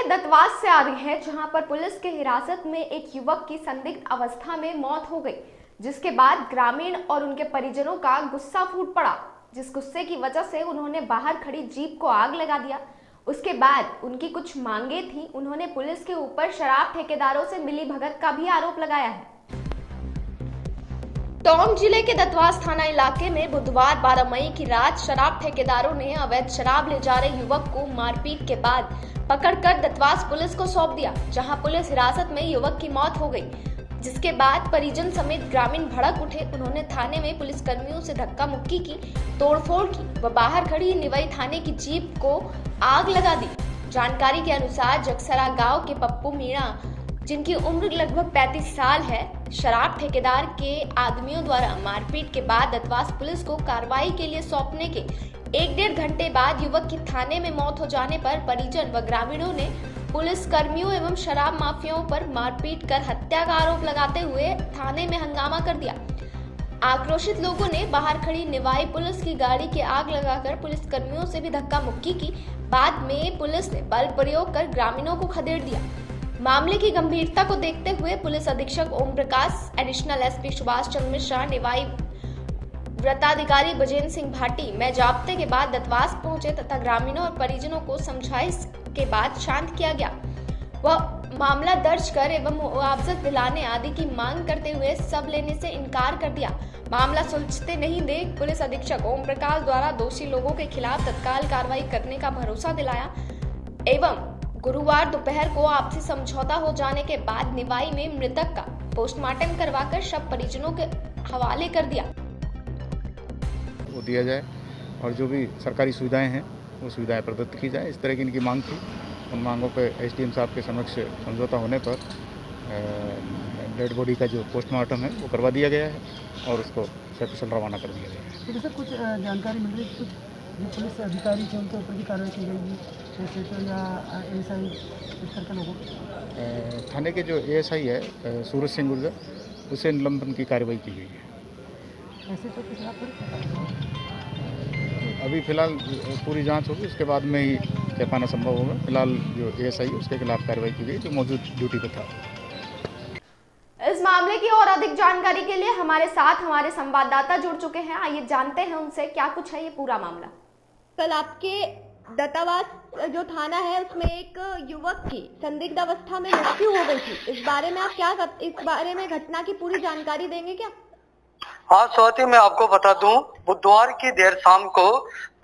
दत्तवास से आ रही है, जहां पर पुलिस के हिरासत में एक युवक की संदिग्ध अवस्था में मौत हो गई, जिसके बाद ग्रामीण और उनके परिजनों का गुस्सा फूट पड़ा, जिस गुस्से की वजह से उन्होंने बाहर खड़ी जीप को आग लगा दिया। उसके बाद उनकी कुछ मांगे थी। उन्होंने पुलिस के ऊपर शराब ठेकेदारों से मिलीभगत का भी आरोप लगाया है। टोंक जिले के दत्तवास थाना इलाके में बुधवार 12 मई की रात शराब ठेकेदारों ने अवैध शराब ले जा रहे युवक को मारपीट के बाद पकड़कर दत्तवास पुलिस को सौंप दिया, जहां पुलिस हिरासत में युवक की मौत हो गई। जिसके बाद परिजन समेत ग्रामीण भड़क उठे। उन्होंने थाने में पुलिस कर्मियों से धक्का मुक्की की, तोड़फोड़ की व बाहर खड़ी निवाई थाने की जीप को आग लगा दी। जानकारी के अनुसार जगसरा गांव के पप्पू मीणा, जिनकी उम्र लगभग 35 साल है, शराब ठेकेदार के आदमियों द्वारा मारपीट के बाद दत्तवास पुलिस को कार्रवाई के लिए सौंपने के 1-1.5 घंटे बाद युवक की थाने में मौत हो जाने पर परिजन व ग्रामीणों ने पुलिस कर्मियों एवं शराब माफियाओं पर मारपीट कर हत्या का आरोप लगाते हुए थाने में हंगामा कर दिया। आक्रोशित लोगों ने बाहर खड़ी निवाई पुलिस की गाड़ी की आग लगाकर पुलिस कर्मियों से भी धक्का मुक्की की। बाद में पुलिस ने बल प्रयोग कर ग्रामीणों को खदेड़ दिया। मामले की गंभीरता को देखते हुए पुलिस अधीक्षक ओम प्रकाश, एडिशनल एसपी सुभाष चंद्र मिश्रा, निवाई व्रताधिकारी बजेंद्र सिंह भाटी में जाब्ते के बाद दत्तवास पहुंचे तथा ग्रामीणों और परिजनों को समझाइश के बाद शांत किया गया। वह मामला दर्ज कर एवं मुआवजा दिलाने आदि की मांग करते हुए सब लेने से इनकार कर दिया। मामला सुलझते नहीं देख पुलिस अधीक्षक ओम प्रकाश द्वारा दोषी लोगों के खिलाफ तत्काल कार्रवाई करने का भरोसा दिलाया एवं गुरुवार दोपहर को आपसी समझौता हो जाने के बाद निवाई में मृतक का पोस्टमार्टम करवाकर शव परिजनों के हवाले कर दिया। वो दिया जाए और जो भी सरकारी सुविधाएं हैं वो सुविधाएं प्रदत्त की जाए, इस तरह की इनकी मांग थी। उन मांगों पर एसडीएम साहब के समक्ष समझौता होने पर डेड बॉडी का जो पोस्टमार्टम है वो करवा दिया गया है और उसको सकुशल रवाना कर दिया गया है। तो सर कुछ जानकारी मिल रही है, कुछ जो पुलिस अधिकारी थे उनके ऊपर भी कार्रवाई की गई, जैसे तो या एएसआई इस तरह के लोगों थाने के जो एएसआई है सूरज सिंह गुर्जर, उसे निलंबन की कार्रवाई की गई है। ऐसे तो कुछ आप अभी फिलहाल पूरी जांच होगी, उसके बाद में ही कह पाना संभव होगा। फिलहाल जो एएसआई है उसके खिलाफ कार्रवाई की गई जो मौजूद ड्यूटी पर था। इस मामले की और अधिक जानकारी के लिए हमारे साथ हमारे संवाददाता जुड़ चुके हैं। आइए जानते हैं उनसे क्या कुछ है ये पूरा मामला। कल आपके दत्तवास जो थाना है उसमें एक युवक की संदिग्ध अवस्था में मृत्यु हो गई थी। इस बारे में आप इस बारे में घटना की पूरी जानकारी देंगे क्या? हाँ स्वाति, मैं आपको बता दूं, बुधवार की देर शाम को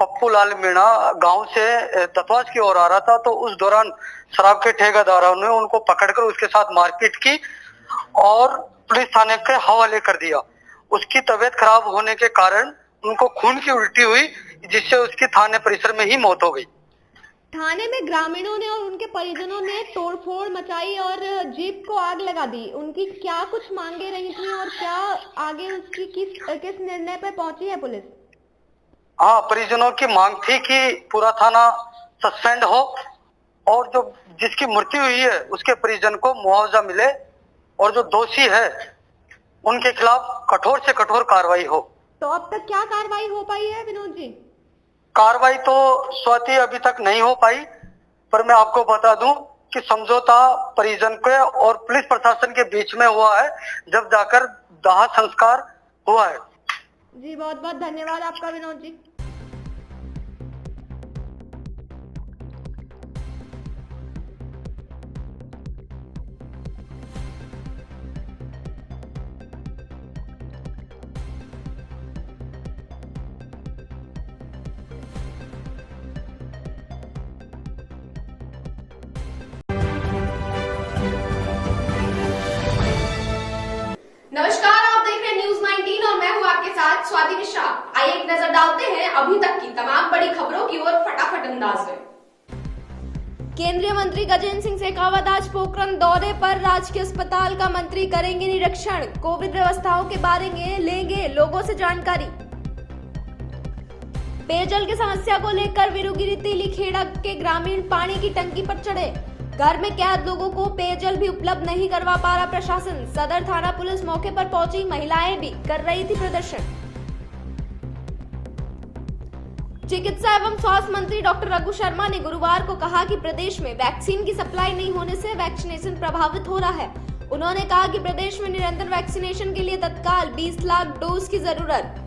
पप्पू लाल मीणा गांव से दत्तवास की ओर आ रहा था, तो उस दौरान शराब के ठेकेदारों ने उनको पकड़कर उसके साथ मारपीट की और पुलिस थाने के हवाले कर दिया। उसकी तबीयत खराब होने के कारण उनको खून की उल्टी हुई, जिससे उसकी थाने परिसर में ही मौत हो गई। थाने में ग्रामीणों ने और उनके परिजनों ने तोड़फोड़ मचाई और जीप को आग लगा दी। उनकी क्या कुछ मांगे रही थी और क्या आगे उसकी किस निर्णय पर पहुंची है पुलिस? हाँ, परिजनों की मांग थी कि पूरा थाना सस्पेंड हो और जो जिसकी मृत्यु हुई है उसके परिजन को मुआवजा मिले और जो दोषी है उनके खिलाफ कठोर से कठोर कार्रवाई हो। तो अब तक क्या कार्रवाई हो पाई है विनोद जी? कार्रवाई तो स्वाति अभी तक नहीं हो पाई, पर मैं आपको बता दूं कि समझौता परिजन के और पुलिस प्रशासन के बीच में हुआ है, जब जाकर दाह संस्कार हुआ है। जी बहुत बहुत धन्यवाद आपका विनोद जी। नमस्कार, आप देख रहे हैं न्यूज 19 और मैं हूं आपके साथ स्वाति मिश्रा। आइए एक नजर डालते हैं अभी तक की तमाम बड़ी खबरों की ओर फटाफट अंदाज में। केंद्रीय मंत्री गजेंद्र सिंह शेखावत आज पोखरण दौरे पर राजकीय अस्पताल का मंत्री करेंगे निरीक्षण। कोविड व्यवस्थाओं के बारे में लेंगे लोगों से जानकारी। पेयजल की समस्या को लेकर वीरूगिरी तेलीखेड़ा के ग्रामीण पानी की टंकी पर चढ़े। घर में कैद लोगों को पेयजल भी उपलब्ध नहीं करवा पा रहा प्रशासन। सदर थाना पुलिस मौके पर पहुंची, महिलाएं भी कर रही थी प्रदर्शन। चिकित्सा एवं स्वास्थ्य मंत्री डॉक्टर रघु शर्मा ने गुरुवार को कहा कि प्रदेश में वैक्सीन की सप्लाई नहीं होने से वैक्सीनेशन प्रभावित हो रहा है। उन्होंने कहा कि प्रदेश में निरंतर वैक्सीनेशन के लिए तत्काल 20 लाख डोज की जरूरत।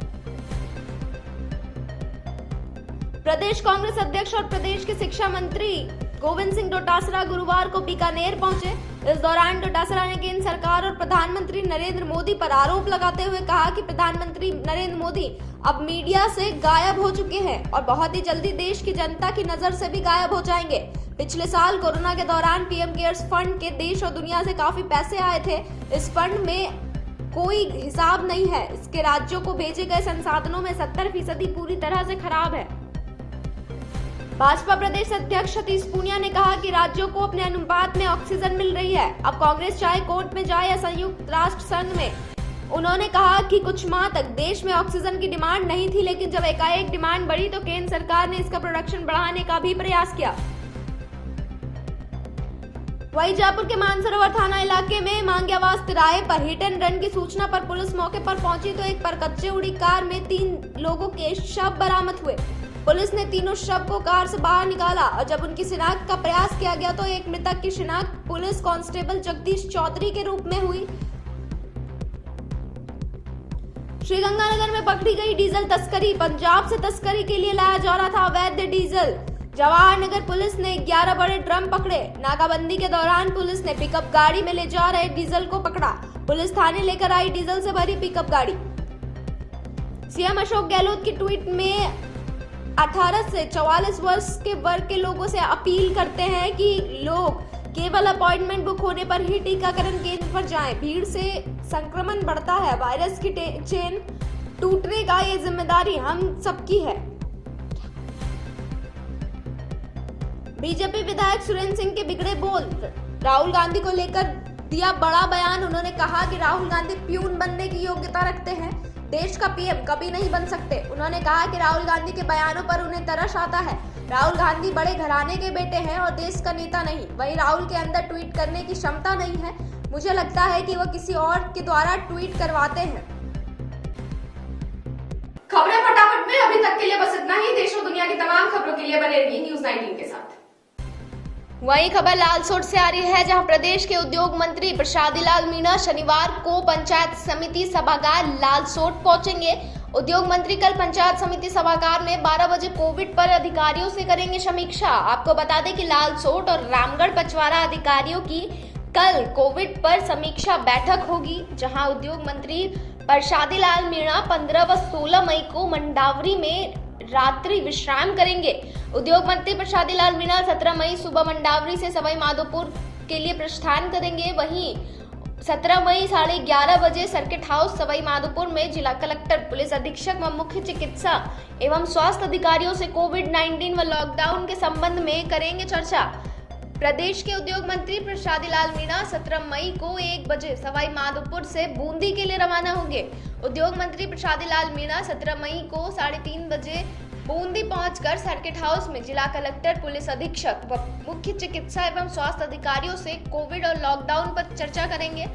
प्रदेश कांग्रेस अध्यक्ष और प्रदेश के शिक्षा मंत्री गोविंद सिंह डोटासरा गुरुवार को बीकानेर पहुंचे। इस दौरान डोटासरा ने केंद्र सरकार और प्रधानमंत्री नरेंद्र मोदी पर आरोप लगाते हुए कहा कि प्रधानमंत्री नरेंद्र मोदी अब मीडिया से गायब हो चुके हैं और बहुत ही जल्दी देश की जनता की नजर से भी गायब हो जाएंगे। पिछले साल कोरोना के दौरान पीएम केयर्स फंड के देश और दुनिया से काफी पैसे आए थे। इस फंड में कोई हिसाब नहीं है। इसके राज्यों को भेजे गए संसाधनों में 70% पूरी तरह से खराब है। भाजपा प्रदेश अध्यक्ष सतीश पूनिया ने कहा कि राज्यों को अपने अनुपात में ऑक्सीजन मिल रही है। अब कांग्रेस चाहे कोर्ट में जाए या संयुक्त राष्ट्र संघ में। उन्होंने कहा कि कुछ माह तक देश में ऑक्सीजन की डिमांड नहीं थी, लेकिन जब एकाएक डिमांड बढ़ी तो केंद्र सरकार ने इसका प्रोडक्शन बढ़ाने का भी प्रयास किया। वहीं जयपुर के मानसरोवर थाना इलाके में मांग्यावास तिराहे पर हिट एंड रन की सूचना पर पुलिस मौके पर पहुंची तो एक परकच्चे उड़ी कार में 3 लोगों के शव बरामद हुए। पुलिस ने तीनों शव को कार से बाहर निकाला और जब उनकी शिनाख्त का प्रयास किया गया तो एक मृतक की शिनाख्त पुलिस कांस्टेबल जगदीश चौधरी के रूप में हुई। श्रीगंगानगर में पकड़ी गई डीजल तस्करी। पंजाब से तस्करी के लिए लाया जा रहा था अवैध डीजल। जवाहर नगर पुलिस ने 11 बड़े ड्रम पकड़े। नाकाबंदी के दौरान पुलिस ने पिकअप गाड़ी में ले जा रहे डीजल को पकड़ा। पुलिस थाने लेकर आई डीजल से भरी पिकअप गाड़ी। सीएम अशोक गहलोत की ट्वीट में 18 से 44 वर्ष के वर्ग के लोगों से अपील करते हैं कि लोग केवल अपॉइंटमेंट बुक होने पर ही टीकाकरण केंद्र पर जाएं। भीड़ से संक्रमण बढ़ता है, वायरस की चेन टूटने का ये जिम्मेदारी हम सबकी है। बीजेपी विधायक सुरेंद्र सिंह के बिगड़े बोल। राहुल गांधी को लेकर दिया बड़ा बयान। उन्होंने कहा कि राहुल गांधी प्यून बनने की योग्यता रखते हैं, देश का पीएम कभी नहीं बन सकते। उन्होंने कहा कि राहुल गांधी के बयानों पर उन्हें तरस आता है। राहुल गांधी बड़े घराने के बेटे हैं और देश का नेता नहीं। वहीं राहुल के अंदर ट्वीट करने की क्षमता नहीं है। मुझे लगता है कि वह किसी और के द्वारा ट्वीट करवाते हैं। खबरें फटाफट में अभी तक के लिए बस इतना ही। देश और दुनिया की तमाम खबरों के लिए बने रहिए न्यूज़ 19 के साथ। वहीं खबर लालसोट से आ रही है, जहां प्रदेश के उद्योग मंत्री प्रसादी लाल मीणा शनिवार को पंचायत समिति सभागार लालसोट पहुंचेंगे। उद्योग मंत्री कल पंचायत समिति सभागार में 12 बजे कोविड पर अधिकारियों से करेंगे समीक्षा। आपको बता दें कि लालसोट और रामगढ़ पचवाड़ा अधिकारियों की कल कोविड पर समीक्षा बैठक होगी, जहां उद्योग मंत्री प्रसादी लाल मीणा 15 व 16 मई को मंडावरी में रात्रि विश्राम करेंगे। उद्योग मंत्री प्रसादी लाल मीणा 17 मई सुबह मंडावरी से सवाई माधोपुर के लिए प्रस्थान करेंगे। वहीं 17 मई 11:30 बजे सर्किट हाउस सवाई माधोपुर में जिला कलेक्टर, पुलिस अधीक्षक व मुख्य चिकित्सा एवं स्वास्थ्य अधिकारियों से कोविड-19 व लॉकडाउन के संबंध में करेंगे चर्चा। प्रदेश के उद्योग मंत्री प्रसादी लाल मीणा 17 मई को 1 बजे सवाई माधोपुर से बूंदी के लिए रवाना होंगे। उद्योग मंत्री प्रसादी लाल मीणा 17 मई को 3:30 बजे बूंदी पहुंचकर सर्किट हाउस में जिला कलेक्टर, पुलिस अधीक्षक व मुख्य चिकित्सा एवं स्वास्थ्य अधिकारियों से कोविड और लॉकडाउन पर चर्चा करेंगे।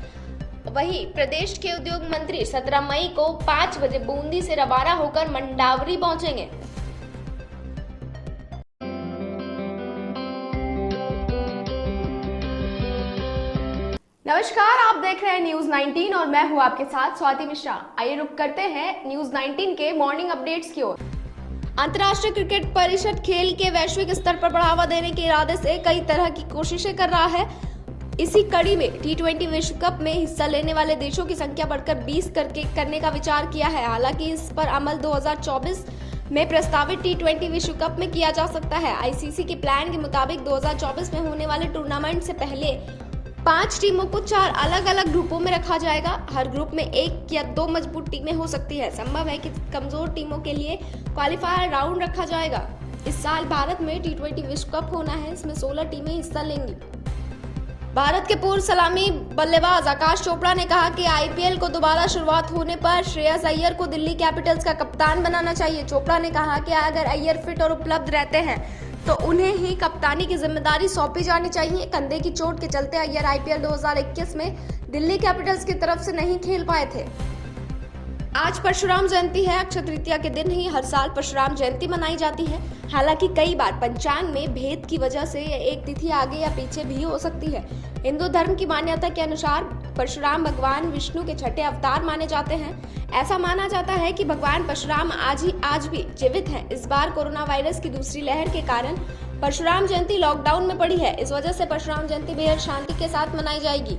वहीं प्रदेश के उद्योग मंत्री 17 मई को 5 बजे बूंदी से रवाना होकर मंडावरी पहुंचेंगे। नमस्कार, आप देख रहे हैं न्यूज़ 19 और मैं हूं आपके साथ स्वाति मिश्रा। आइए रुक करते हैं न्यूज़ 19 के मॉर्निंग अपडेट्स की ओर। अंतर्राष्ट्रीय क्रिकेट परिषद खेल के वैश्विक स्तर पर बढ़ावा देने के इरादे से कई तरह की कोशिशें कर रहा है। इसी कड़ी में T20 विश्व कप में हिस्सा लेने वाले देशों की संख्या बढ़कर 20 करने का विचार किया है। हालांकि इस पर अमल 2024 में प्रस्तावित T20 विश्व कप में किया जा सकता है। आईसीसी के प्लान के मुताबिक 2024 में होने वाले टूर्नामेंट से पहले 5 टीमों को 4 अलग अलग ग्रुपों में रखा जाएगा। हर ग्रुप में 1 या 2 मजबूत टीमें हो सकती है। संभव है कि कमजोर टीमों के लिए क्वालिफायर राउंड रखा जाएगा। इस साल भारत में T20 विश्व कप होना है। इसमें 16 टीमें हिस्सा लेंगी। भारत के पूर्व सलामी बल्लेबाज आकाश चोपड़ा ने कहा कि आईपीएल को दोबारा शुरुआत होने पर श्रेयस अय्यर को दिल्ली कैपिटल्स का कप्तान बनाना चाहिए। चोपड़ा ने कहा कि अगर अय्यर फिट और उपलब्ध रहते हैं तो उन्हें ही कप्तानी की जिम्मेदारी सौंपी जानी चाहिए। कंधे की चोट के चलते अय्यर आईपीएल 2021 में दिल्ली कैपिटल्स की तरफ से नहीं खेल पाए थे। आज परशुराम जयंती है। अक्षय तृतीया के दिन ही हर साल परशुराम जयंती मनाई जाती है। हालांकि कई बार पंचांग में भेद की वजह से एक तिथि आगे या पीछे भी हो सकती है। हिंदू धर्म की मान्यता के अनुसार परशुराम भगवान विष्णु के छठे अवतार माने जाते हैं। ऐसा माना जाता है कि भगवान परशुराम आज भी जीवित हैं। इस बार कोरोना वायरस की दूसरी लहर के कारण परशुराम जयंती लॉकडाउन में पड़ी है। इस वजह से परशुराम जयंती बेहद शांति के साथ मनाई जाएगी।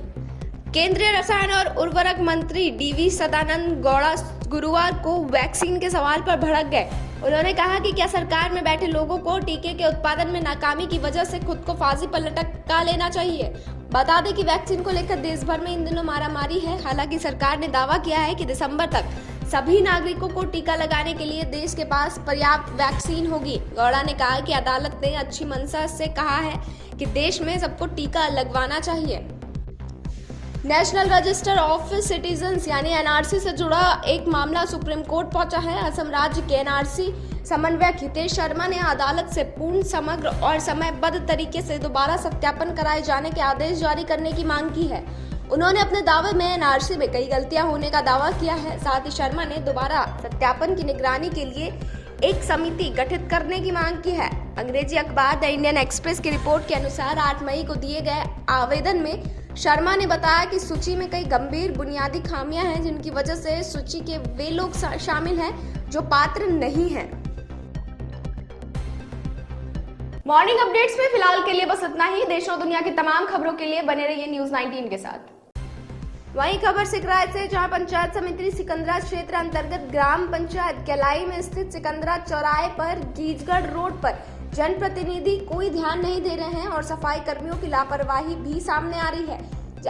केंद्रीय रसायन और उर्वरक मंत्री डीवी सदानंद गौड़ा गुरुवार को वैक्सीन के सवाल पर भड़क गए। उन्होंने कहा कि क्या सरकार में बैठे लोगों को टीके के उत्पादन में नाकामी की वजह से खुद को फांसी पर लटका लेना चाहिए। बता दें कि वैक्सीन को लेकर देश भर में इन दिनों मारामारी है। हालांकि सरकार ने दावा किया है कि दिसंबर तक सभी नागरिकों को टीका लगाने के लिए देश के पास पर्याप्त वैक्सीन होगी। गौड़ा ने कहा कि अदालत ने अच्छी मंशा से कहा है कि देश में सबको टीका लगवाना चाहिए। नेशनल रजिस्टर ऑफ सिटीजन्स यानी एनआरसी से जुड़ा एक मामला सुप्रीम कोर्ट पहुंचा है। असम राज्य के एनआरसी समन्वयक हितेश शर्मा ने अदालत से पूर्ण, समग्र और समयबद्ध तरीके से दोबारा सत्यापन कराए जाने के आदेश जारी करने की मांग की है। उन्होंने अपने दावे में एनआरसी में कई गलतियां होने का दावा किया है। साथ ही शर्मा ने दोबारा सत्यापन की निगरानी के लिए एक समिति गठित करने की मांग की है। अंग्रेजी अखबार द इंडियन एक्सप्रेस की रिपोर्ट के अनुसार 8 मई को दिए गए आवेदन में शर्मा ने बताया कि सूची में कई गंभीर बुनियादी खामियां हैं, जिनकी वजह से सूची के वे लोग शामिल हैं जो पात्र नहीं हैं। मॉर्निंग अपडेट्स में फिलहाल के लिए बस इतना ही। देश और दुनिया की तमाम खबरों के लिए बने रहिए न्यूज़ 19 के साथ। वहीं खबर सिकराय से, जहां पंचायत समिति सिकंदरा क्षेत्र अंतर्गत ग्राम पंचायत केलाई में स्थित सिकंदरा चौराहे पर गीजगढ़ रोड पर जनप्रतिनिधि कोई ध्यान नहीं दे रहे हैं और सफाई कर्मियों की लापरवाही भी सामने आ रही है।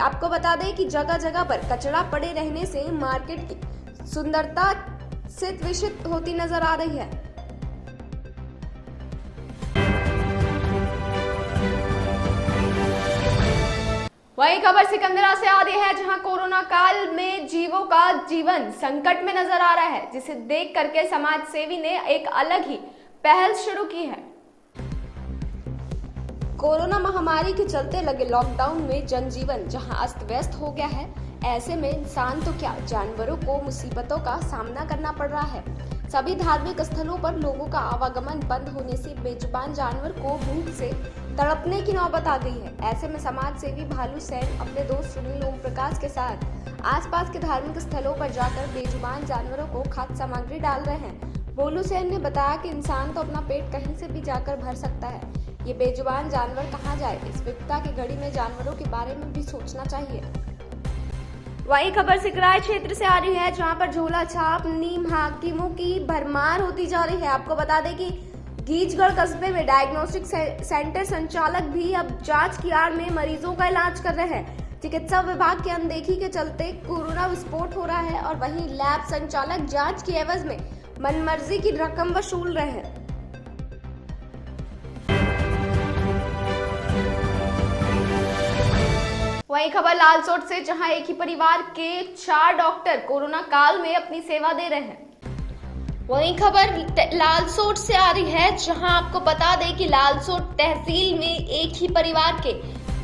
आपको बता दें कि जगह जगह पर कचरा पड़े रहने से मार्केट की सुंदरता सित विषित होती नजर आ रही है। वही खबर सिकंदरा से आ रही है, जहां कोरोना काल में जीवों का जीवन संकट में नजर आ रहा है, जिसे देख करके समाज सेवी ने एक अलग ही पहल शुरू की है। कोरोना महामारी के चलते लगे लॉकडाउन में जनजीवन जहां अस्त व्यस्त हो गया है, ऐसे में इंसान तो क्या जानवरों को मुसीबतों का सामना करना पड़ रहा है। सभी धार्मिक स्थलों पर लोगों का आवागमन बंद होने से बेजुबान जानवर को भूख से तड़पने की नौबत आ गई है। ऐसे में समाज सेवी भालू सैन अपने दोस्त सुनील ओम प्रकाश के साथ आसपास के धार्मिक स्थलों पर जाकर बेजुबान जानवरों को खाद्य सामग्री डाल रहे हैं। भोलू सैन ने बताया कि इंसान तो अपना पेट कहीं से भी जाकर भर सकता है, ये बेजुबान जानवर कहाँ जाए। इस विपदा की घड़ी में जानवरों के बारे में भी सोचना चाहिए। वही खबर सिकराय क्षेत्र से आ रही है, जहां पर झोला छाप नीम हाकिमों की भरमार होती जा रही है। आपको बता दें कि गीजगढ़ कस्बे में डायग्नोस्टिक सेंटर संचालक भी अब जांच की आड़ में मरीजों का इलाज कर रहे हैं। चिकित्सा विभाग की अनदेखी के चलते कोरोना विस्फोट हो रहा है और वहीं लैब संचालक जांच की एवज में मनमर्जी की रकम वसूल रहे हैं। वहीं खबर लालसोट से, जहां एक ही परिवार के 4 डॉक्टर कोरोना काल में अपनी सेवा दे रहे हैं। वहीं खबर लालसोट से आ रही है, जहां आपको बता दें कि लालसोट तहसील में एक ही परिवार के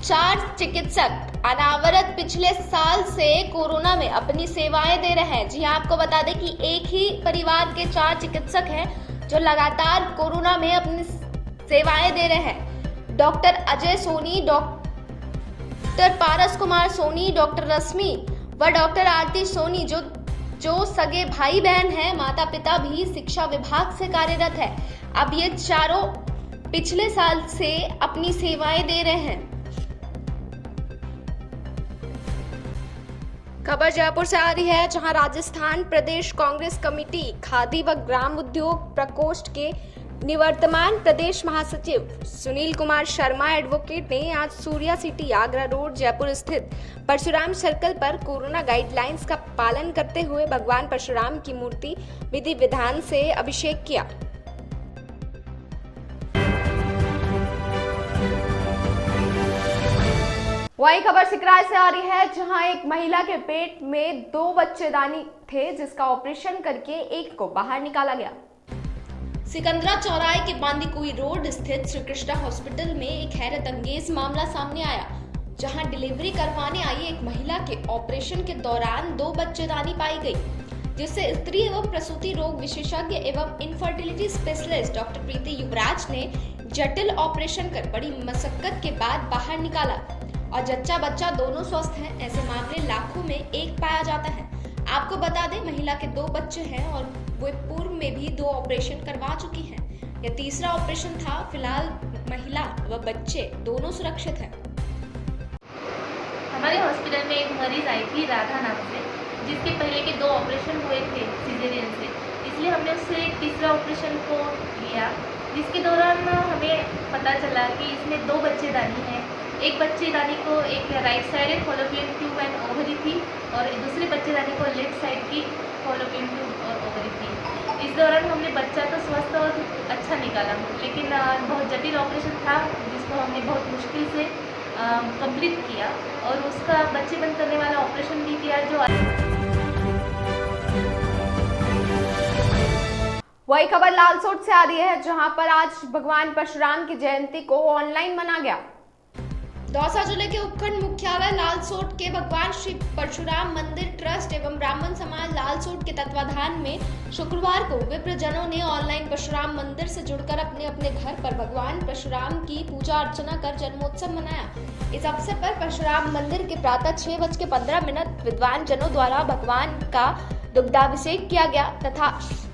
4 चिकित्सक अनावरत पिछले साल से कोरोना में अपनी सेवाएं दे रहे हैं। जी आपको बता दें कि एक ही परिवार के 4 चिकित्सक हैं जो लगातार कोरोना में अपनी सेवाएं दे रहे हैं। डॉक्टर अजय सोनी, डॉक्टर पारस कुमार सोनी, डॉक्टर रश्मि व डॉक्टर आरती सोनी जो सगे भाई बहन हैं। माता पिता भी शिक्षा विभाग से कार्यरत है। अब ये चारों पिछले साल से अपनी सेवाएं दे रहे हैं। खबर जयपुर से आ रही है, जहां राजस्थान प्रदेश कांग्रेस कमेटी खादी व ग्राम उद्योग प्रकोष्ठ के निवर्तमान प्रदेश महासचिव सुनील कुमार शर्मा एडवोकेट ने आज सूर्या सिटी आगरा रोड जयपुर स्थित परशुराम सर्कल पर कोरोना गाइडलाइंस का पालन करते हुए भगवान परशुराम की मूर्ति विधि विधान से अभिषेक किया। वही खबर सिकराय से आ रही है, जहां एक महिला के पेट में 2 बच्चेदानी थे, जिसका ऑपरेशन करके एक को बाहर निकाला गया। सिकंदरा चौराहे के बांदीकुई रोड स्थित श्री कृष्णा हॉस्पिटल में एक हैरत अंगेज मामला सामने आया, जहां डिलीवरी करवाने आई एक महिला के ऑपरेशन के दौरान 2 बच्चेदानी पाई गई, जिससे स्त्री एवं प्रसूति रोग विशेषज्ञ एवं इनफर्टिलिटी स्पेशलिस्ट डॉक्टर प्रीति युवराज ने जटिल ऑपरेशन कर बड़ी मशक्कत के बाद बाहर निकाला और जच्चा बच्चा दोनों स्वस्थ हैं। ऐसे मामले लाखों में एक पाया जाता है। आपको बता दें, महिला के 2 बच्चे हैं और वो पूर्व में भी 2 ऑपरेशन करवा चुकी हैं। यह तीसरा ऑपरेशन था। फिलहाल महिला व बच्चे दोनों सुरक्षित हैं। हमारे हॉस्पिटल में एक मरीज आई थी राधा नाम से, जिसके पहले के 2 ऑपरेशन हुए थे सिजेरियन से, इसलिए हमने उससे एक तीसरा ऑपरेशन को लिया, जिसके दौरान हमें पता चला कि इसमें 2 बच्चेदानी हैं। एक बच्चेदानी को एक right side Fallopian tube and ovary थी और दूसरे बच्चेदानी को लेफ्ट साइड की फॉलोपियन ट्यूब और ओवरी थी। इस दौरान हमने बच्चा तो स्वस्थ और अच्छा निकाला, लेकिन बहुत जटिल ऑपरेशन था जिसको हमने बहुत मुश्किल से कंप्लीट किया और उसका बच्चे बंद करने वाला ऑपरेशन भी किया। जो वही खबर लालसोट से आ रही है, जहां पर आज भगवान परशुराम की जयंती को ऑनलाइन मनाया गया। दौसा जिले के उपखंड मुख्यालय लालसोट के भगवान श्री परशुराम मंदिर ट्रस्ट एवं ब्राह्मण समाज लालसोट के तत्वाधान में शुक्रवार को विप्रजनों ने ऑनलाइन परशुराम मंदिर से जुड़कर अपने अपने घर पर भगवान परशुराम की पूजा अर्चना कर जन्मोत्सव मनाया। इस अवसर पर परशुराम मंदिर के प्रातः 6:15 विद्वान जनों द्वारा भगवान का दुग्धाभिषेक किया गया तथा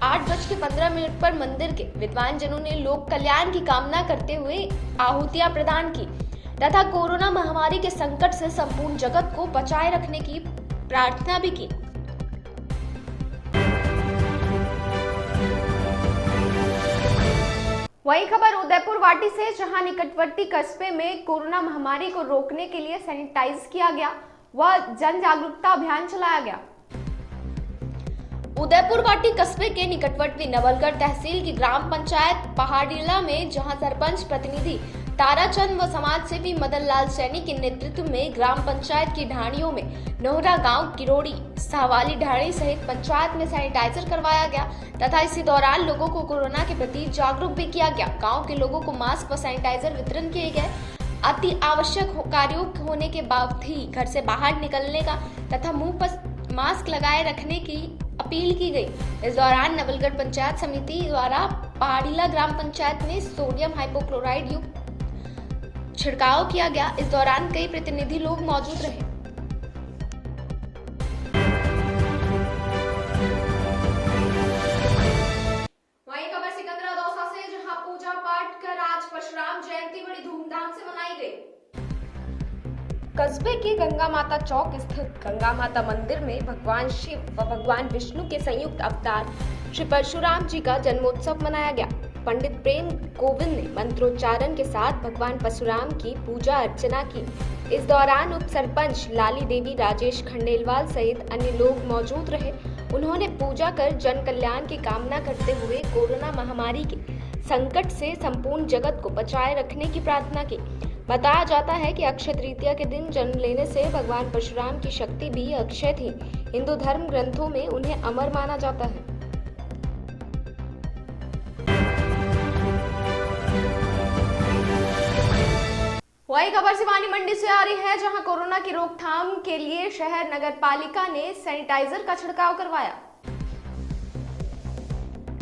8:15 पर मंदिर के विद्वान जनों ने लोक कल्याण की कामना करते हुए आहुतियां प्रदान की तथा कोरोना महामारी के संकट से संपूर्ण जगत को बचाए रखने की प्रार्थना भी की। वही खबर उदयपुर वाटी से, जहां निकटवर्ती कस्बे में कोरोना महामारी को रोकने के लिए सैनिटाइज किया गया व जन जागरूकता अभियान चलाया गया। उदयपुर वाटी कस्बे के निकटवर्ती नवलगढ़ तहसील की ग्राम पंचायत पहाड़ीला में जहां सरपंच प्रतिनिधि ताराचंद व समाज सेवी मदन लाल सैनी के नेतृत्व में ग्राम पंचायत की ढाणियों में नोहरा गांव, किरोड़ी, सावाली ढाणी सहित पंचायत में सैनिटाइजर करवाया गया तथा इसी दौरान लोगों को कोरोना के प्रति जागरूक भी किया गया। गांव के लोगों को मास्क व सैनिटाइजर वितरण किए गए। अति आवश्यक कार्यों होने के बाद ही घर से बाहर निकलने का तथा मुंह पर मास्क लगाए रखने की अपील की गई। इस दौरान नवलगढ़ पंचायत समिति द्वारा पहाड़ीला ग्राम पंचायत में सोडियम हाइपोक्लोराइड युक्त छिड़काव किया गया। इस दौरान कई प्रतिनिधि लोग मौजूद रहे। वहीं खबर सिकंदरा दौसा से, जहां पूजा पाठ कर आज परशुराम जयंती बड़ी धूमधाम से मनाई गई। कस्बे के गंगा माता चौक स्थित गंगा माता मंदिर में भगवान शिव व भगवान विष्णु के संयुक्त अवतार श्री परशुराम जी का जन्मोत्सव मनाया गया। पंडित प्रेम गोविंद ने मंत्रोच्चारण के साथ भगवान परशुराम की पूजा अर्चना की। इस दौरान उप सरपंच लाली देवी, राजेश खंडेलवाल सहित अन्य लोग मौजूद रहे। उन्होंने पूजा कर जन कल्याण की कामना करते हुए कोरोना महामारी के संकट से संपूर्ण जगत को बचाए रखने की प्रार्थना की। बताया जाता है कि अक्षय तृतीया के दिन जन्म लेने से भगवान परशुराम की शक्ति भी अक्षय थी। हिंदू धर्म ग्रंथों में उन्हें अमर माना जाता है। वही खबर सिवानी मंडी से आ रही है, जहां कोरोना की रोकथाम के लिए शहर नगर पालिका ने सैनिटाइजर का छिड़काव करवाया।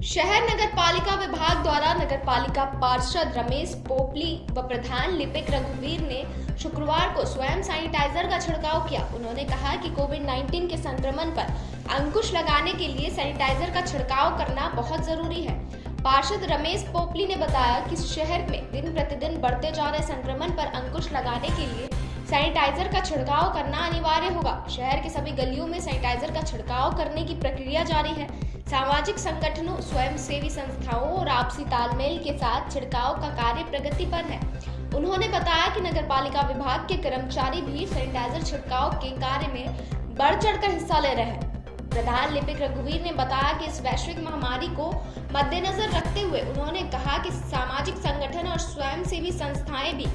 शहर नगर पालिका विभाग द्वारा नगर पालिका पार्षद रमेश पोपली व प्रधान लिपिक रघुवीर ने शुक्रवार को स्वयं सैनिटाइजर का छिड़काव किया। उन्होंने कहा कि कोविड-19 के संक्रमण पर अंकुश लगाने के लिए सैनिटाइजर का छिड़काव करना बहुत जरूरी है। पार्षद रमेश पोपली ने बताया कि शहर में दिन प्रतिदिन बढ़ते जा रहे संक्रमण पर अंकुश लगाने के लिए सैनिटाइजर का छिड़काव करना अनिवार्य होगा। शहर के सभी गलियों में सैनिटाइजर का छिड़काव करने की प्रक्रिया जारी है। सामाजिक संगठनों, स्वयंसेवी संस्थाओं और आपसी तालमेल के साथ छिड़काव का कार्य प्रगति पर है। उन्होंने बताया कि नगर पालिका विभाग के कर्मचारी भी सैनिटाइजर छिड़काव के कार्य में बढ़ चढ़कर हिस्सा ले रहे हैं। प्रधान लिपिक रघुवीर ने बताया कि इस वैश्विक महामारी को मद्देनजर रखते हुए उन्होंने कहा कि सामाजिक संगठन और स्वयंसेवी संस्थाएं भी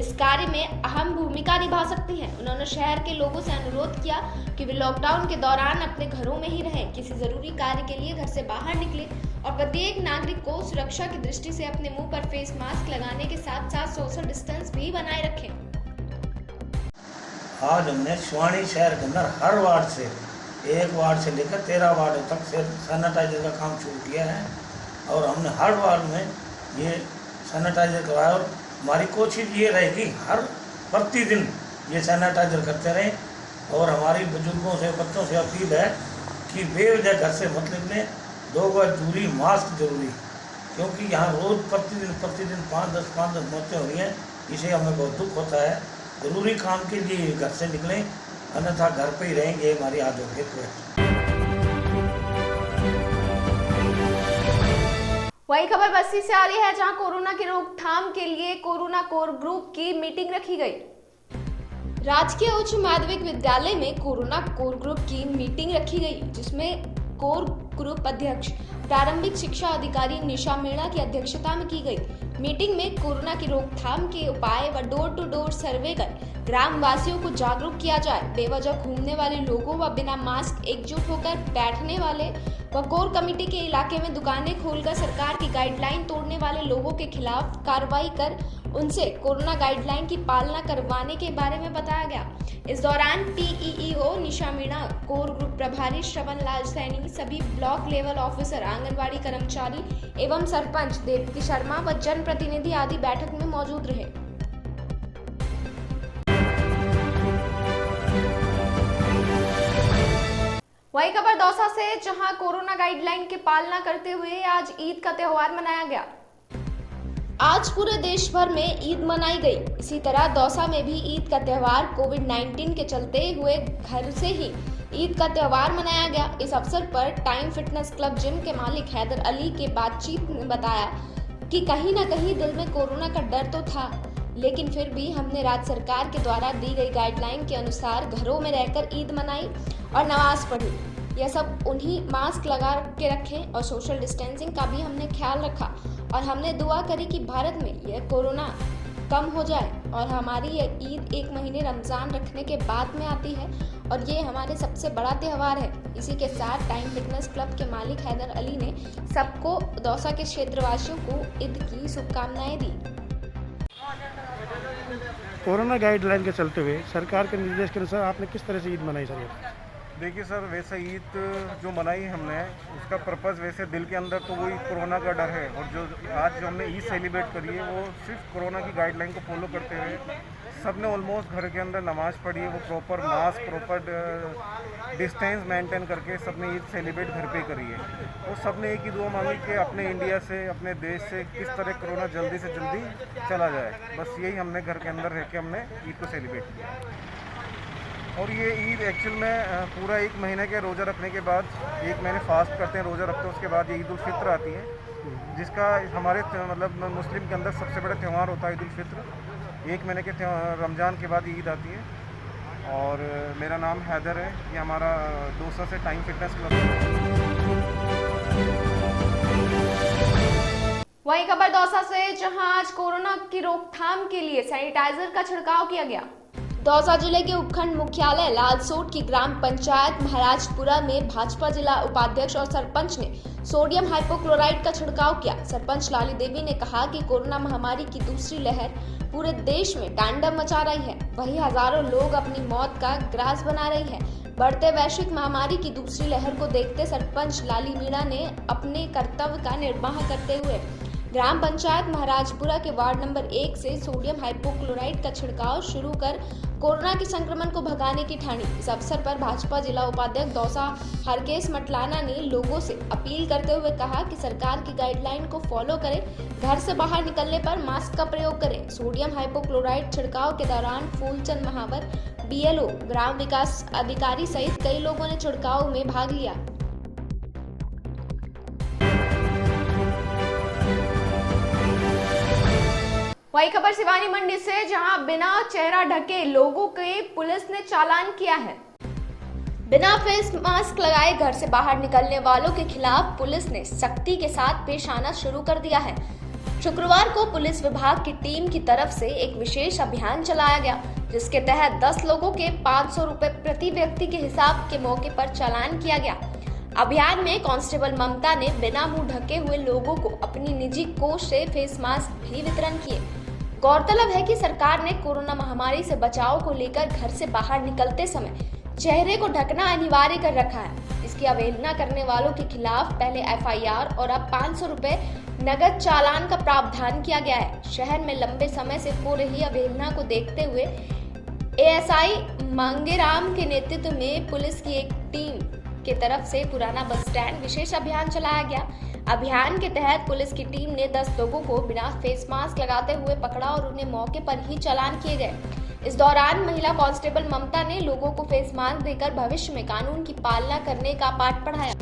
इस कार्य में अहम भूमिका निभा सकती हैं। उन्होंने शहर के लोगों से अनुरोध किया कि वे लॉकडाउन के दौरान अपने घरों में ही रहें, किसी जरूरी कार्य के लिए घर से बाहर निकले और प्रत्येक नागरिक को सुरक्षा की दृष्टि से अपने मुंह पर फेस मास्क लगाने के साथ साथ सोशल डिस्टेंस भी बनाए रखें। आज हमने सिवानी शहर के अंदर हर वार्ड से 1 वार्ड से लेकर 13 वार्ड तक सैनिटाइजर का काम शुरू किया है और हमने हर वार्ड में ये सैनिटाइजर करवाया और हमारी कोशिश ये रहेगी हर प्रतिदिन ये सैनिटाइजर करते रहें और हमारी बुजुर्गों से बच्चों से अपील है कि बेवजह घर से मत निकलें, 2 गज दूरी, मास्क जरूरी, क्योंकि यहाँ रोज़ प्रतिदिन 5-10 मौतें हो रही हैं। इसे हमें बहुत दुख होता है। ज़रूरी काम के लिए घर से निकलें, अन्यथा घर पे ही रहेंगे, हमारी आदत है। वही खबर बस्ती से आ रही है, जहां कोरोना की रोकथाम के लिए कोरोना कोर ग्रुप की मीटिंग रखी गई। राजकीय उच्च माध्यमिक विद्यालय में कोरोना कोर ग्रुप की मीटिंग रखी गई, जिसमें कोर ग्रुप अध्यक्ष प्रारंभिक शिक्षा अधिकारी निशा मीणा की अध्यक्षता में की गई। मीटिंग में कोरोना की रोकथाम के उपाय व डोर टू डोर सर्वे कर ग्राम वासियों को जागरूक किया जाए। बेवजह घूमने वाले लोगों व बिना मास्क एकजुट होकर बैठने वाले व कोर कमेटी के इलाके में दुकानें खोलकर सरकार की गाइडलाइन तोड़ने वाले लोगों के खिलाफ कार्रवाई कर उनसे कोरोना गाइडलाइन की पालना करवाने के बारे में बताया गया। इस दौरान पीईओ निशा मीणा, कोर ग्रुप प्रभारी श्रवण लाल सैनी, सभी ब्लॉक लेवल ऑफिसर, आंगनवाड़ी कर्मचारी एवं सरपंच देवकी शर्मा व जनप्रतिनिधि आदि बैठक में मौजूद रहे। वही खबर दौसा से, जहां कोरोना गाइडलाइन की पालना करते हुए आज ईद का त्योहार मनाया गया। आज पूरे देश भर में ईद मनाई गई। इसी तरह दौसा में भी ईद का त्योहार कोविड-19 के चलते हुए घर से ही ईद का त्योहार मनाया गया। इस अवसर पर टाइम फिटनेस क्लब जिम के मालिक हैदर अली के बातचीत में बताया कि कहीं न कहीं दिल में कोरोना का डर तो था, लेकिन फिर भी हमने राज्य सरकार के द्वारा दी गई गाइडलाइन के अनुसार घरों में रहकर ईद मनाई और नमाज पढ़ी। यह सब उन्हीं मास्क लगा के रखें और सोशल डिस्टेंसिंग का भी हमने ख्याल रखा और हमने दुआ करी कि भारत में यह कोरोना कम हो जाए और हमारी यह ईद 1 महीने रमज़ान रखने के बाद में आती है और ये हमारे सबसे बड़ा त्यौहार है। इसी के साथ टाइम फिटनेस क्लब के मालिक हैदर अली ने सबको दौसा के क्षेत्रवासियों को ईद की शुभकामनाएं दी। कोरोना गाइडलाइन के चलते हुए सरकार के निर्देश के अनुसार आपने किस तरह से ईद मनाई सर? देखिए सर, वैसे ईद जो मनाई हमने, उसका पर्पज़ वैसे दिल के अंदर तो वही कोरोना का डर है और जो आज जो हमने ईद सेलिब्रेट करी है वो सिर्फ कोरोना की गाइडलाइन को फॉलो करते हुए सब ने ऑलमोस्ट घर के अंदर नमाज़ पढ़ी है। वो proper mask, proper distance maintain करके सब ने ईद सेलिब्रेट घर पे करी है। और सब ने एक ही दुआ मांगी कि अपने इंडिया से, अपने देश से किस तरह कोरोना जल्दी से जल्दी चला जाए। बस यही हमने घर के अंदर रह के हमने ईद को सेलिब्रेट किया। और ये ईद एक्चुअल में पूरा 1 महीने के रोज़ा रखने के बाद, 1 महीने फास्ट करते हैं, रोज़ा रखते हैं, उसके बाद ये ईद उल फित्र आती है, जिसका हमारे मतलब मुस्लिम के अंदर सबसे बड़ा त्यौहार होता है ईद उल फित्र। 1 महीने के रमज़ान के बाद ईद आती है। और मेरा नाम हैदर है, ये हमारा दौसा से टाइम फिटनेस क्लब है। वही खबर दौसा से, जहां आज कोरोना की रोकथाम के लिए सैनिटाइजर का छिड़काव किया गया। दौसा जिले के उपखंड मुख्यालय लालसोट की ग्राम पंचायत महाराजपुरा में भाजपा जिला उपाध्यक्ष और सरपंच ने सोडियम हाइपोक्लोराइड का छिड़काव किया। सरपंच लाली देवी ने कहा कि कोरोना महामारी की दूसरी लहर पूरे देश में तांडव मचा रही है, वहीं हजारों लोग अपनी मौत का ग्रास बना रही है। बढ़ते वैश्विक महामारी की दूसरी लहर को देखते सरपंच लाली मीणा ने अपने कर्तव्य का निर्वाह करते हुए ग्राम पंचायत महाराजपुरा के वार्ड नंबर 1 से सोडियम हाइपोक्लोराइड का छिड़काव शुरू कर कोरोना के संक्रमण को भगाने की ठानी। इस अवसर पर भाजपा जिला उपाध्यक्ष दौसा हरकेश मटलाना ने लोगों से अपील करते हुए कहा कि सरकार की गाइडलाइन को फॉलो करें, घर से बाहर निकलने पर मास्क का प्रयोग करें। सोडियम हाइपोक्लोराइड छिड़काव के दौरान फूलचंद महावर, बीएलओ, ग्राम विकास अधिकारी सहित कई लोगों ने छिड़काव में भाग लिया। वही खबर सिवानी मंडी से, जहां बिना चेहरा ढके लोगों के पुलिस ने चालान किया है। बिना फेस मास्क लगाए घर से बाहर निकलने वालों के खिलाफ पुलिस ने सख्ती के साथ पेश आना शुरू कर दिया है। शुक्रवार को पुलिस विभाग की टीम की तरफ से एक विशेष अभियान चलाया गया, जिसके तहत 10 लोगों के 500 रुपए प्रति व्यक्ति के हिसाब के मौके पर चालान किया गया। अभियान में कांस्टेबल ममता ने बिना मुंह ढके हुए लोगों को अपनी निजी कोष से फेस मास्क भी वितरण किए। गौरतलब है कि सरकार ने कोरोना महामारी से बचाव को लेकर घर से बाहर निकलते समय चेहरे को ढकना अनिवार्य कर रखा है। इसकी अवहेलना करने वालों के खिलाफ पहले FIR और अब 500 रुपए नगद चालान का प्रावधान किया गया है। शहर में लंबे समय से हो रही अवहेलना को देखते हुए ASI मांगेराम के नेतृत्व में पुलिस की एक टीम के तरफ से पुराना बस स्टैंड विशेष अभियान चलाया गया। अभियान के तहत पुलिस की टीम ने 10 लोगों को बिना फेस मास्क लगाते हुए पकड़ा और उन्हें मौके पर ही चालान किए गए। इस दौरान महिला कांस्टेबल ममता ने लोगों को फेस मास्क देकर भविष्य में कानून की पालना करने का पाठ पढ़ाया।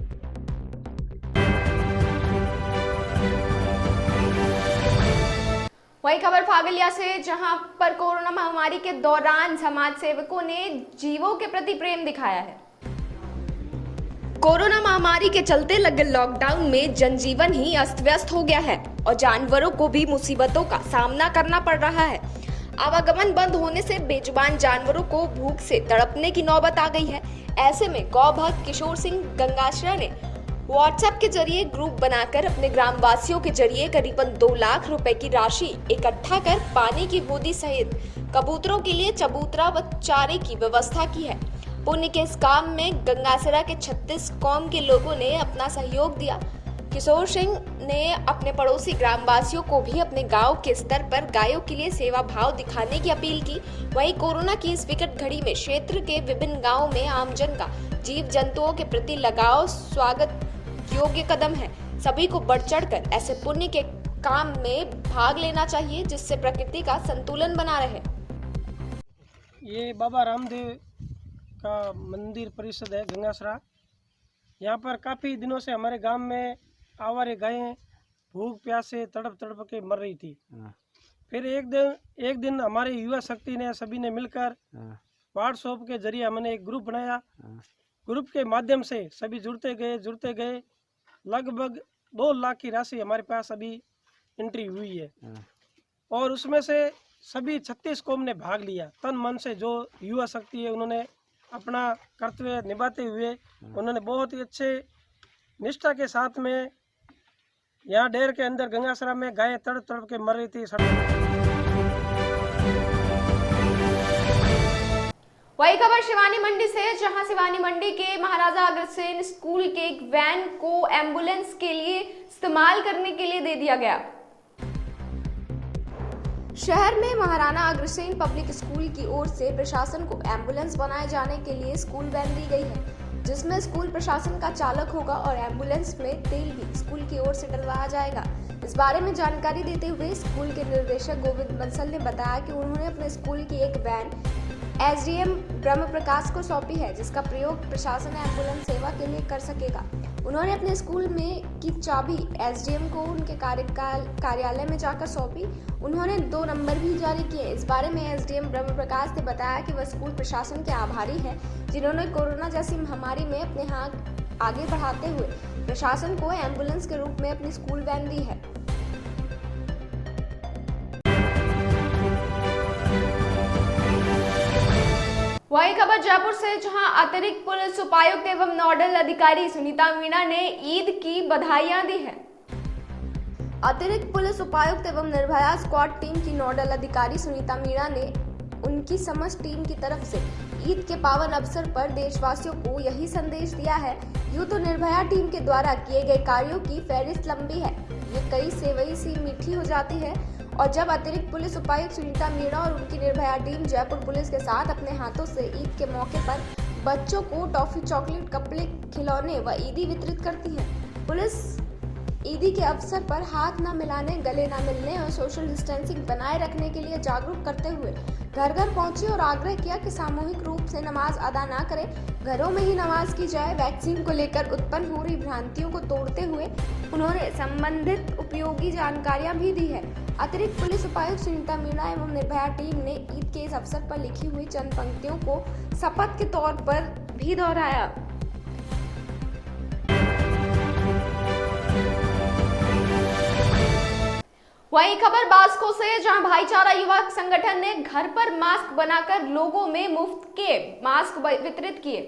वही खबर फागलिया से, जहां पर कोरोना महामारी के दौरान समाज सेवकों ने जीवों के प्रति प्रेम दिखाया है। कोरोना महामारी के चलते लगे लॉकडाउन में जनजीवन ही अस्त व्यस्त हो गया है और जानवरों को भी मुसीबतों का सामना करना पड़ रहा है। आवागमन बंद होने से बेजुबान जानवरों को भूख से तड़पने की नौबत आ गई है। ऐसे में गौ भक्त किशोर सिंह गंगाश्रा ने व्हाट्सएप के जरिए ग्रुप बनाकर अपने ग्रामवासियों के जरिए करीबन 2 लाख रुपए की राशि इकट्ठा कर पानी की बूंदी सहित कबूतरों के लिए चबूतरा व चारे की व्यवस्था की है। पुण्य के इस काम में गंगासरा के 36 कौम के लोगों ने अपना सहयोग दिया। किशोर सिंह ने अपने पड़ोसी ग्रामवासियों को भी अपने गांव के स्तर पर गायों के लिए सेवा भाव दिखाने की अपील की। वहीं कोरोना की इस विकट घड़ी में क्षेत्र के विभिन्न गांवों में आमजन का जीव जंतुओं के प्रति लगाव स्वागत योग्य कदम है। सभी को बढ़ चढ़कर ऐसे पुण्य के काम में भाग लेना चाहिए जिससे प्रकृति का संतुलन बना रहे। ये बाबा रामदेव का मंदिर परिषद है गंगासरा। यहाँ पर काफ़ी दिनों से हमारे गांव में आवारे गायें भूख प्यास से तड़प तड़प के मर रही थी। फिर एक दिन हमारे युवा शक्ति ने सभी ने मिलकर व्हाट्सएप के जरिए हमने एक ग्रुप बनाया। ग्रुप के माध्यम से सभी जुड़ते गए लगभग 2 लाख की राशि हमारे पास अभी एंट्री हुई है और उसमें से सभी 36 कौम ने भाग लिया। तन मन से जो युवा शक्ति है उन्होंने अपना कर्तव्य निभाते हुए उन्होंने बहुत ही अच्छे निष्ठा के साथ में यहाँ डेर के अंदर गंगासरा में गायें तड़प तड़प के मर रही थी। वही खबर शिवानी मंडी से, जहां शिवानी मंडी के महाराजा अग्रसेन स्कूल के एक वैन को एम्बुलेंस के लिए इस्तेमाल करने के लिए दे दिया गया। शहर में महाराणा अग्रसेन पब्लिक स्कूल की ओर से प्रशासन को एम्बुलेंस बनाए जाने के लिए स्कूल वैन दी गई है, जिसमें स्कूल प्रशासन का चालक होगा और एम्बुलेंस में तेल भी स्कूल की ओर से डलवाया जाएगा। इस बारे में जानकारी देते हुए स्कूल के निर्देशक गोविंद बंसल ने बताया कि उन्होंने अपने स्कूल की एक वैन SDM ब्रह्म प्रकाश को सौंपी है, जिसका प्रयोग प्रशासन एम्बुलेंस सेवा के लिए कर सकेगा। उन्होंने अपने स्कूल में की चाबी SDM को उनके कार्यालय में जाकर सौंपी। उन्होंने 2 नंबर भी जारी किए। इस बारे में SDM ब्रह्म प्रकाश ने बताया कि वह स्कूल प्रशासन के आभारी है, जिन्होंने कोरोना जैसी महामारी में अपने हाथ आगे बढ़ाते हुए प्रशासन को एम्बुलेंस के रूप में अपनी स्कूल वैन दी है। वही खबर जयपुर से, जहां अतिरिक्त पुलिस उपायुक्त एवं नोडल अधिकारी सुनीता मीणा ने ईद की बधाइयां दी हैं। अतिरिक्त पुलिस उपायुक्त एवं निर्भया स्क्वाड टीम की नोडल अधिकारी सुनीता मीणा ने उनकी समस्त टीम की तरफ से ईद के पावन अवसर पर देशवासियों को यही संदेश दिया है। यूं तो निर्भया टीम के द्वारा किए गए कार्यों की फहरिस्त लंबी है, ये कई से वही सी मीठी हो जाती है। और जब अतिरिक्त पुलिस उपायुक्त सुनीता मीणा और उनकी निर्भया टीम जयपुर पुलिस के साथ अपने हाथों से ईद के मौके पर बच्चों को टॉफी, चॉकलेट, कपड़े, खिलौने व ईदी वितरित करती है। पुलिस ईदी के अवसर पर हाथ न मिलाने, गले न मिलने और सोशल डिस्टेंसिंग बनाए रखने के लिए जागरूक करते हुए घर घर पहुंची और आग्रह किया कि सामूहिक रूप से नमाज अदा न करें, घरों में ही नमाज की जाए। वैक्सीन को लेकर उत्पन्न हो रही भ्रांतियों को तोड़ते हुए उन्होंने संबंधित उपयोगी जानकारियां भी दी है। अतिरिक्त पुलिस उपायुक्त सुनीता मीणा एवं निर्भया टीम ने ईद के इस अवसर पर लिखी हुई चंद पंक्तियों को शपथ के तौर पर भी दोहराया। वही खबर बास्को से, जहां भाईचारा युवा संगठन ने घर पर मास्क बनाकर लोगों में मुफ्त के मास्क वितरित किए।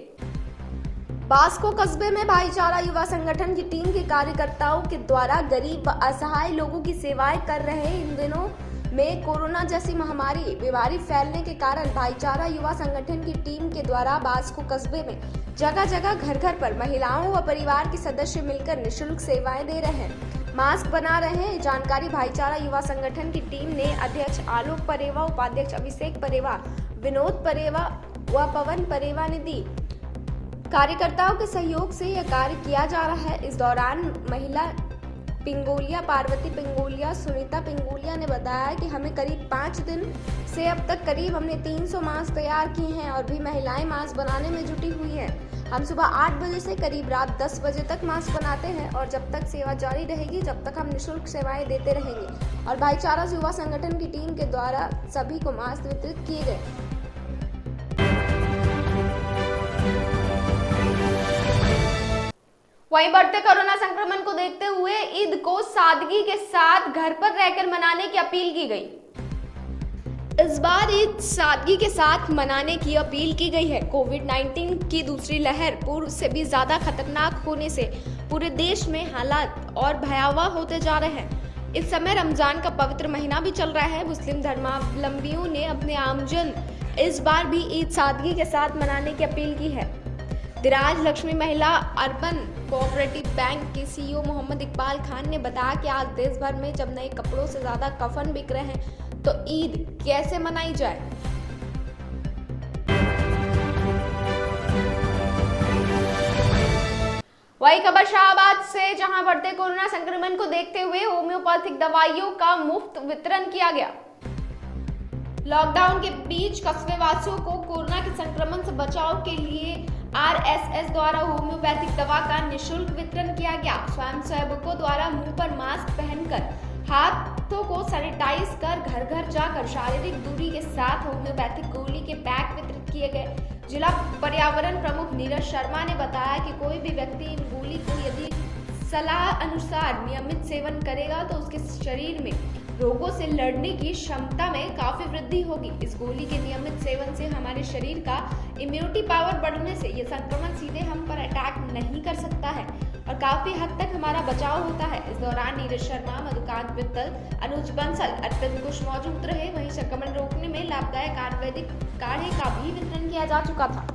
बास्को कस्बे में भाईचारा युवा संगठन की टीम के कार्यकर्ताओं के द्वारा गरीब व असहाय लोगों की सेवाएं कर रहे इन दिनों में कोरोना जैसी महामारी बीमारी फैलने के कारण भाईचारा युवा संगठन की टीम के द्वारा बास्को कस्बे में जगह जगह घर घर पर महिलाओं व परिवार के सदस्य मिलकर निःशुल्क सेवाएं दे रहे हैं, मास्क बना रहे हैं। जानकारी भाईचारा युवा संगठन की टीम ने अध्यक्ष आलोक परेवा, उपाध्यक्ष अभिषेक परेवा, विनोद परेवा व पवन परेवा ने दी। कार्यकर्ताओं के सहयोग से यह कार्य किया जा रहा है। इस दौरान महिला पिंगोलिया, पार्वती पिंगोलिया, सुनीता पिंगोलिया ने बताया कि हमें करीब 5 दिन से अब तक करीब हमने 300 मास्क तैयार किए हैं और भी महिलाएं मास्क बनाने में जुटी हुई हैं। हम सुबह 8 बजे से करीब रात 10 बजे तक मास्क बनाते हैं और जब तक सेवा जारी रहेगी जब तक हम निःशुल्क सेवाएं देते रहेंगे। और भाईचारा युवा संगठन की टीम के द्वारा सभी को मास्क वितरित किए गए। वहीं बढ़ते कोरोना संक्रमण को देखते हुए ईद को सादगी के साथ घर पर रहकर मनाने की अपील की गई। इस बार ईद सादगी के साथ मनाने की अपील की गई है। कोविड-19 की दूसरी लहर पूर्व से भी ज्यादा खतरनाक होने से पूरे देश में हालात और भयावह होते जा रहे हैं। इस समय रमजान का पवित्र महीना भी चल रहा है। मुस्लिम धर्मावलंबियों ने अपने आमजन इस बार भी ईद सादगी के साथ मनाने की अपील की है। दिराज लक्ष्मी महिला अर्बन कोऑपरेटिव बैंक के सीईओ मोहम्मद इकबाल खान ने बताया कि आज देश भर में जब नए कपड़ों से ज्यादा कफन बिक रहे हैं तो ईद कैसे मनाई जाए। वही खबर शाहबाद से, जहां बढ़ते कोरोना संक्रमण को देखते हुए होम्योपैथिक दवाइयों का मुफ्त वितरण किया गया। लॉकडाउन के बीच कस्बे वासियों को कोरोना के संक्रमण से बचाव के लिए आरएसएस द्वारा होम्योपैथिक दवा का निःशुल्क वितरण किया गया। स्वयंसेवकों द्वारा मुंह पर मास्क पहनकर, हाथों को सैनिटाइज कर घर घर जाकर शारीरिक दूरी के साथ होम्योपैथिक गोली के पैक वितरित किए गए। जिला पर्यावरण प्रमुख नीरज शर्मा ने बताया कि कोई भी व्यक्ति इन गोली को यदि सलाह अनुसार नियमित सेवन करेगा तो उसके शरीर में रोगों से लड़ने की क्षमता में काफी वृद्धि होगी। इस गोली के नियमित सेवन से हमारे शरीर का इम्यूनिटी पावर बढ़ने से यह संक्रमण सीधे हम पर अटैक नहीं कर सकता है और काफी हद तक हमारा बचाव होता है। इस दौरान नीरज शर्मा, मधुकांत मित्तल, अनुज बंसल, अर्पित कुश मौजूद रहे। वहीं संक्रमण रोकने में लाभदायक आयुर्वेदिक काढ़े का भी वितरण किया जा चुका था।